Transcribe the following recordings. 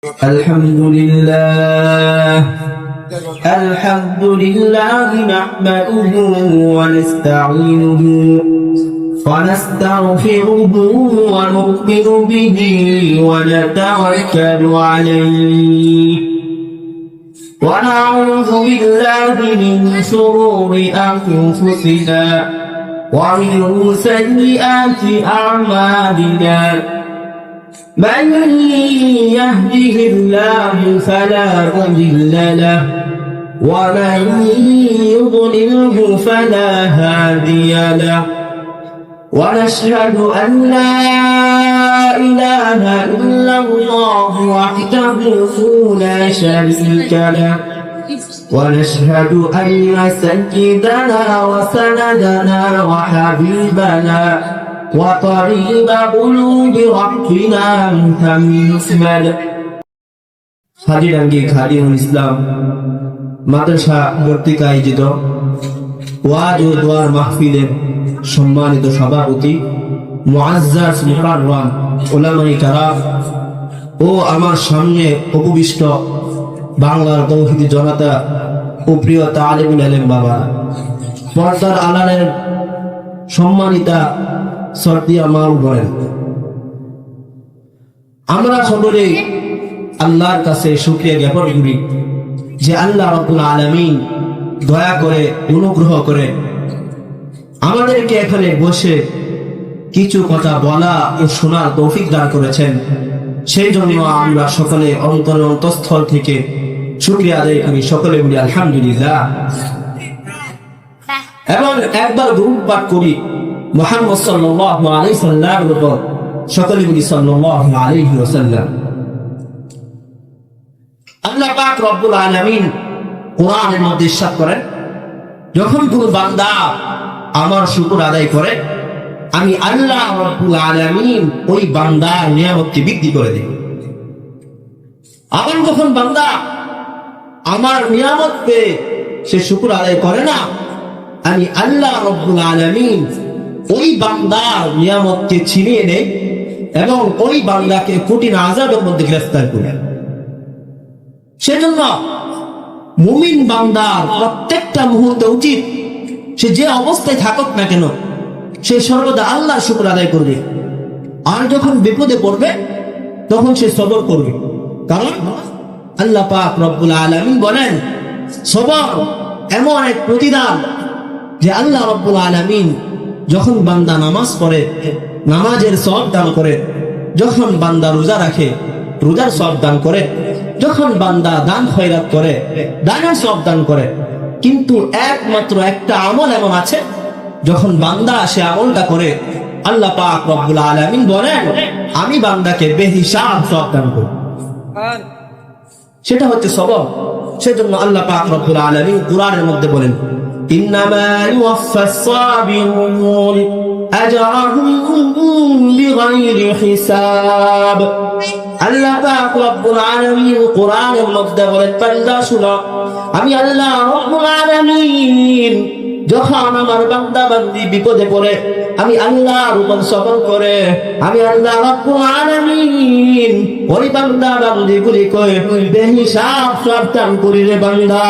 الحمد لله نحمده ونستعينه ونستغفره ونؤمن به ونتوكل عليه ونعوذ بالله من شرور أنفسنا ومن سيئات أعمالنا من يهده الله فلا مضل له ومن يضلله فلا هادي له ونشهد أن لا إله إلا الله وحده لا شريك له ونشهد أن سيدنا وسندنا وحبيبنا وطريق قلوب ربنا محمد হাজিরাঙ্গি খাদিমুল ইসলাম মাদ্রাসা কর্তৃক আয়োজিত ওয়াজ ও দোয়ার মাহফিলের সম্মানিত সভাপতি মুআজ্জাজ মুকাররম উলামায়ে কেরাম ও আমার সামনে উপবিষ্ট বাংলার তৌহিদি জনতা ও প্রিয় তালিবুল ইলম বাবা, পর্দার আড়ালের সম্মানিতা সরদিয়া মা বলেন, আমরা সকলে আল্লাহর কাছে শুকরিয়া জ্ঞাপন করি যে আল্লাহ রাব্বুল আলামিন দয়া করে অনুগ্রহ করে আমাদেরকে এখানে বসে কিছু কথা বলা ও শোনার তৌফিক দান করেছেন। সেই জন্য আমরা সকলে অন্তঃস্থল থেকে শুকরিয়া আদায় করি, সকলে বলি আলহামদুলিল্লাহ এবং একবার দুরূদ পাঠ করি মুহাম্মদ সাল্লাল্লাহু আলাইহি সাল্লামের উপর, সকলে বলি সাল্লাল্লাহু আলাইহি ওয়াসাল্লাম। আল্লাহ পাক রব্বুল আলামিন কোরআনের মধ্যে ইরশাদ করেন, যখন কোন বান্দা আমার শুকর আদায় করে আমি আল্লাহ রব্বুল আলামিন ওই বান্দার নিয়ামতকে বৃদ্ধি করে দেই। আবার যখন বান্দা আমার নিয়ামত পেয়ে সে শুকর আদায় করে না, আমি আল্লাহ রব্বুল আলামিন ওই বান্দার নিয়ামতকে ছিনিয়ে নেই এবং ওই বান্দাকে কঠিন আযাবের মধ্যে গ্রেফতার করে। সেজন্য মুমিন বান্দার প্রত্যেকটা মুহূর্তে উচিত সে যে অবস্থায় থাকুক না কেন সে সর্বদা আল্লাহর শুকর আদায় করবে, আর যখন বিপদে পড়বে তখন সে সবর করবে। কারণ আল্লাহ পাক রব্বুল আলামিন বলেন, সবর এমন এক প্রতিদান যে আল্লাহ রব্বুল আলামিন যখন বান্দা নামাজ পড়ে নামাজের সওয়াব দান করে, যখন বান্দা রোজা রাখে রোজার সওয়াব দান করে, যখন বান্দা দান খয়রাত করে দানের সওয়াব দান করে। কিন্তু একমাত্র একটা আমল এমন আছে, যখন বান্দা সে আমলটা করে আল্লাহ পাক রব্বুল আলামিন বলেন আমি বান্দাকে বেহিসাব সওয়াব দান করি, সেটা হচ্ছে সবর। সেজন্য আল্লাহ পাক রব্বুল আলামিন কুরআনের মধ্যে বলেন, ইন্নামা ইউওয়াফাস সাবিরুন আজরাহুম বিগাইরি হিসাব। আল্লাহ পাক রব্বুল আলামিন কুরআনের মধ্যে বলেন, বান্দা শুনো, আমি আল্লাহ রব্বুল আলামিন যখন আমার বান্দা বান্দি বিপদে পড়ে আমি আল্লাহর উপর সবর করে আমি আল্লাহ রব্বুল আলামিন ওই বান্দা বান্দি গুলি কই বেহিসাব সওয়াব দান করি রে বান্দা।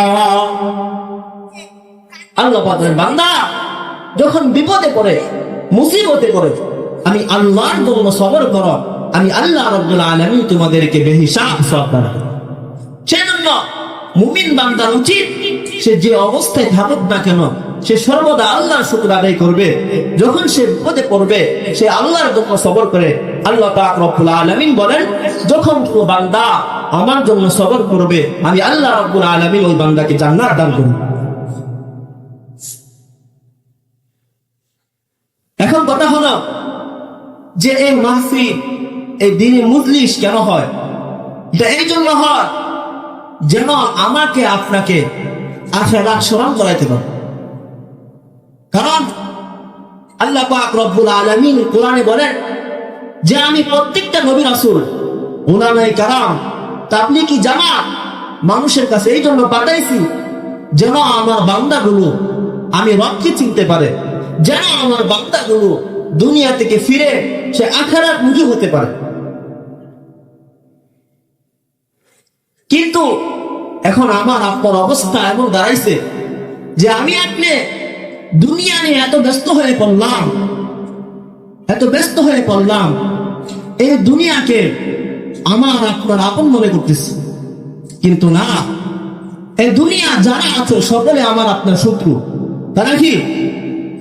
আল্লাহ পাক বলেন, বান্দা যখন বিপদে পড়ে মুসিবতে পড়ে আমি আল্লাহর জন্য সবর করো, আমি আল্লাহ রাব্বুল আলামিন তোমাদেরকে বেহিসাব সওয়াব দান করি। সেজন্য মুমিন বান্দার উচিত সে যে অবস্থায় থাকুক না কেন সে সর্বদা আল্লাহর শুকর আদায় করবে। যখন সে বিপদে পড়বে সে আল্লাহর জন্য সবর করে। আল্লাহ পাক রব্বুল আলামিন বলেন, যখন কোন বান্দা আমার জন্য সবর করবে আমি আল্লাহ রাব্বুল আলামিন ওই বান্দাকে জান্নাত দান করব। এখন কথা হলো যে এই মাহফিল এই দ্বীনি মজলিস কেন হয়? এটা এই জন্য হয় যেন আমাকে আপনাকে আখিরাত স্মরণ করাইতে পারে। কারণ আল্লাহ পাক রব্বুল আলামিন কোরআনে বলেন যে আমি প্রত্যেকটা নবী রাসূল উলামায়ে কেরাম তাবলীগী জামাত মানুষের কাছে এই জন্য পাঠাইছি যেন আমার বান্দাগুলো আমি রবকে চিনতে পারে, যেন আমার বান্দাগুলো দুনিয়া থেকে ফিরে সে আখিরাত মুখী হতে পারে। কিন্তু এখন আমার আপনার অবস্থা এমন দাঁড়াইছে যে আমি আপনি দুনিয়া নিয়ে এত ব্যস্ত হয়ে পড়লাম, এই দুনিয়াকে আমার আপনার আপন মনে করতেছি। কিন্তু না, এই দুনিয়া যারা আছে সকলে আমার আপনার শত্রু। তারা কি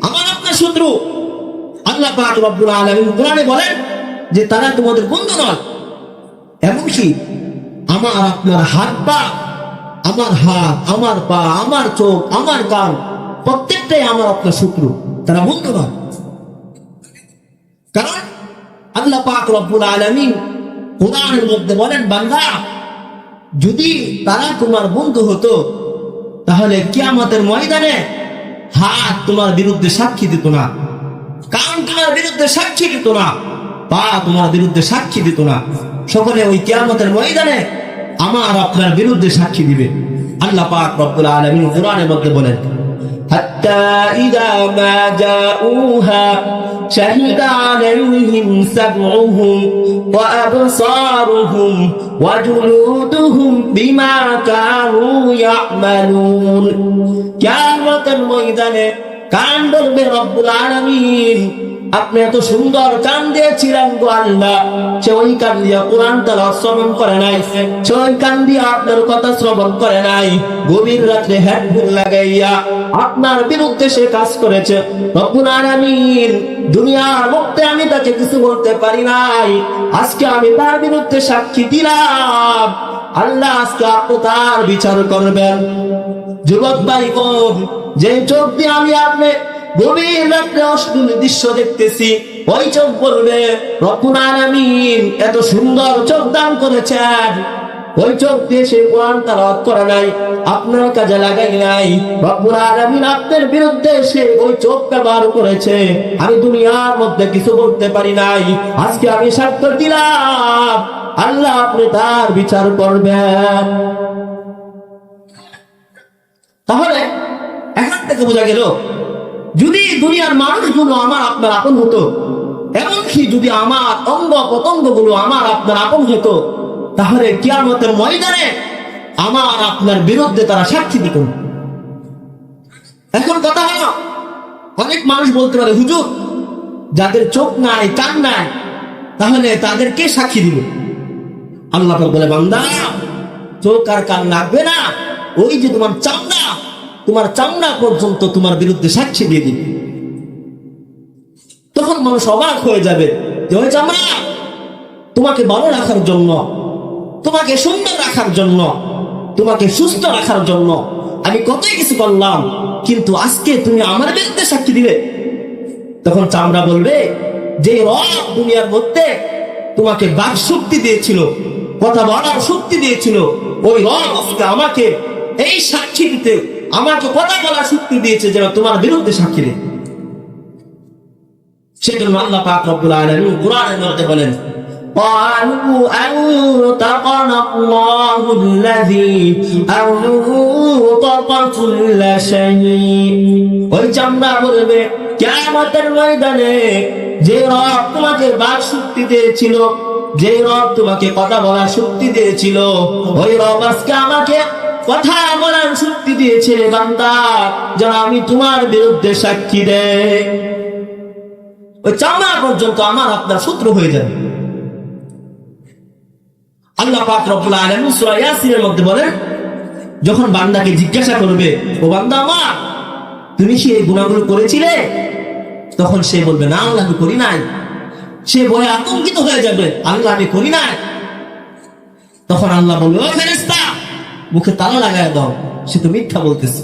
আমার আপনার শত্রু? আল্লাহ পাক রব্বুল আলামিন কোরআনে বলেন যে তারা তোমাদের বন্ধু নয়। এমনকি আমার আপনার হাত, আমার পা, আমার চোখ, আমার কান প্রত্যেকটাই আমার আপনার শত্রু, তারা বন্ধু নয়। কারণ আল্লাহ পাক রব্বুল আলামিন কোরআনের মধ্যে বলেন, বান্দা যদি তারা তোমার বন্ধু হতো তাহলে কিয়ামতের ময়দানে হাত তোমার বিরুদ্ধে সাক্ষী দিত না, কান তোমার বিরুদ্ধে সাক্ষী দিত না, পা তোমার বিরুদ্ধে সাক্ষী দিত না। সকলে ওই কিয়ামতের ময়দানে আমার আপনার বিরুদ্ধে সাক্ষী দিবে। আল্লাহ পাক রব্বুল আলামিন কোরআনের মধ্যে বলেন, হাত্তা ইযা মা জাউহা শাহিদা আলাইহিম সাবউহুম ওয়া আবসারুহুম ওয়া জুলুদুহুম বিমা কানু ইয়ামালুন। কিয়ামতের ময়দানে কান বলবে, রব্বুল আলামিন আপনি এত সুন্দর কান দিয়েছিলেন গো আল্লাহ, সে ওই কান দিয়ে কোরআন তেলাওয়াত শ্রবণ করে নাই, সে ওই কান দিয়ে আপনার কথা শ্রবণ করে নাই, গভীর রাত্রে হেডফোন লাগাইয়া আপনার বিরুদ্ধে সে কাজ করেছে। রব্বুল আলামিন দুনিয়ার মধ্যে আমি তাকে কিছু বলতে পারি নাই, আজকে আমি তার বিরুদ্ধে সাক্ষী দিলাম। আল্লাহ আজকে আপনি তার বিচার করবেন। যুবক ভাই বোন, যে চোখ দিয়ে আমি আপনি গভীর রাত্রে অশ্লীল দৃশ্য দেখতেছি, ওই চোখ বলবে, রব্বুল আলামিন এত সুন্দর চোখ দান করেছেন, ওই চোখ দিয়ে সে কোরআন তেলাওয়াত করে নাই, আপনার কাজে লাগাই নাই, রব্বুল আলামিন আপনার বিরুদ্ধে সে ওই চোখ ব্যবহার করেছে। আমি দুনিয়ার মধ্যে কিছু বলতে পারি নাই, আজকে আমি সাক্ষ্য দিলাম, আল্লাহ আপনি তার বিচার করবেন। তাহলে এখান থেকে বোঝা গেল, যদি দুনিয়ার মানুষগুলো আমার আপনার আপন হতো, এমনকি যদি আমার অঙ্গ প্রত্যঙ্গ গুলো আমার আপনার আপন হতো, তাহলে কিয়ামতের ময়দানে আমার আপনার বিরুদ্ধে তারা সাক্ষী দিত। এখন কথা হলো, অনেক মানুষ বলতে পারে, হুজুর যাদের চোখ নাই, কান নাই, তাহলে তাদের কে সাক্ষী দিবে? আল্লাহ বলে, বান্দা চোখ আর কান লাগবে না, ওই যে তোমার চামড়া পর্যন্ত তোমার বিরুদ্ধে সাক্ষী দিয়ে দিবে। তখন মানুষ অবাক হয়ে যাবে যে ওই চামড়া তোমাকে ভালো রাখার জন্য, তোমাকে সুন্দর রাখার জন্য, তোমাকে সুস্থ রাখার জন্য আমি কতই কিছু করলাম, কিন্তু আজকে তুমি আমার বিরুদ্ধে সাক্ষী দিবে। তখন চামড়া বলবে, যে রব দুনিয়ার মধ্যে তোমাকে বাক শক্তি দিয়েছিল, কথা বলার শক্তি দিয়েছিল, ওই রব আজকে আমাকে এই সাক্ষী দিতে, আমাকে কথা বলার শক্তি দিয়েছে যেন তোমার বিরুদ্ধে সাক্ষী দেয়। সেজন্য আল্লাহ পাক রব্বুল আলামিন কোরআনের মধ্যে বলেন, قالوا أنطقنا الله الذي أنطق كل شيء। ওই চামড়া বলবে কিয়ামতের ময়দানে, যে রব তোমাকে বাক শক্তি দিয়েছিল, যে রব তোমাকে কথা বলার শক্তি দিয়েছিল, ওই রব আজকে আমাকে কথা বলার শক্তি দিয়েছে বান্দা, যেন আমি তোমার বিরুদ্ধে সাক্ষী দেই। ওই চামড়া পর্যন্ত আমার আপনার শত্রু হয়ে যাবে। আল্লাহ পাক রব্বুল আলামিন সূরা ইয়াসিনের মধ্যে বলেন, যখন বান্দাকে জিজ্ঞাসা করবে, ও বান্দা আমার, তুমি কি এই গুনাহগুলো করেছিলে? তখন সে বলবে, না আল্লাহ আমি করি নাই। সে ভয়ে আতঙ্কিত হয়ে যাবে, আল্লাহ আমি করি নাই। তখন আল্লাহ বলবে, ও ফেরেশতা মুখে তালা লাগায় দাও, সে তো মিথ্যা বলতেছে।